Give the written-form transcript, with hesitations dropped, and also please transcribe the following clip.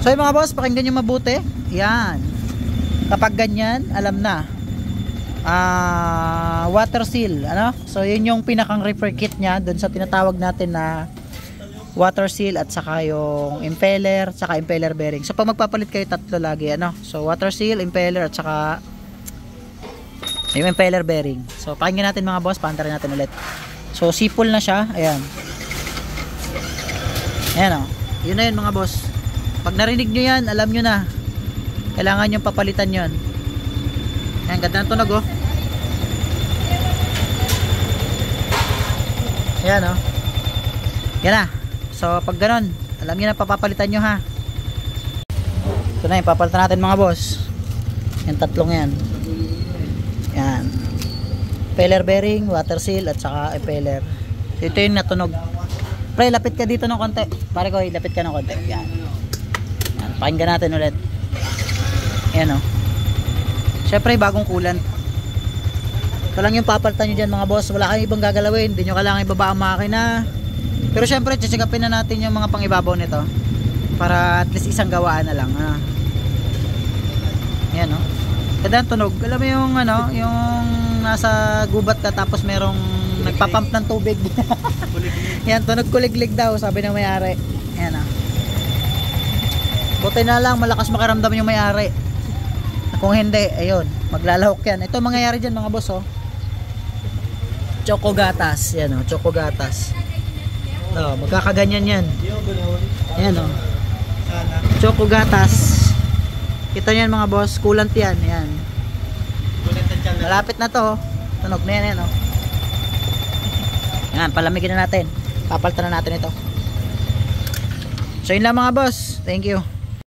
So yung mga boss, pakinggan nyo mabuti. Yan. Kapag ganyan, alam na. Water seal, ano? So yun yung pinakang repair kit nya doon sa tinatawag natin na water seal at saka yung impeller, saka impeller bearing. So pag magpapalit kayo, tatlo lagi, ano? So water seal, impeller at saka yung impeller bearing. So pakinggan natin mga boss, paantarin natin ulit. So sipol na siya, ayan. Ayan, oh. Yun na yun mga boss. Pag narinig nyo yan, alam nyo na kailangan nyo papalitan yon. Ayan, ganda ng tunog, oh. Ayan, oh. Yan na. So pag ganon, alam nyo na papapalitan nyo, ha. Ito na yung papalitan natin mga boss. Yung tatlong yan. Yan. Impeller bearing, water seal at saka impeller. So, ito yung natunog. Pre, lapit ka dito ng konti. Pare ko, lapit ka ng konti. Yan. Yan. Pakinggan natin ulit. Yan, oh. Syempre, bagong coolant. Ito lang yung papalitan nyo dyan mga boss. Wala kayong ibang gagalawin. Hindi nyo kailangan ibaba ang makina. Pero syempre, chichikapin na natin yung mga pangibabaw nito. Para at least isang gawaan na lang. Ha? Yan, oh. Ganda ang tunog. Alam mo yung ano, yung nasa gubat ka tapos merong nagpapump ng tubig. Yan, tunog kuliglig daw, sabi ng may-ari. Yan, ah. Buti na lang malakas makaramdam yung may-ari. Kung hindi, ayun, maglalahok yan. Ito mangyayari dyan mga boss, oh. Choco gatas. Yan, oh, choco gatas. Oh, magkakaganyan yan. Yan, oh. Choco gatas. Kita nyo yan mga boss, coolant yan. Yan. Malapit na to, oh. Tunog na yan, oh. Yan, palamigin na natin. Papalitan na natin ito. So yun lang mga boss. Thank you.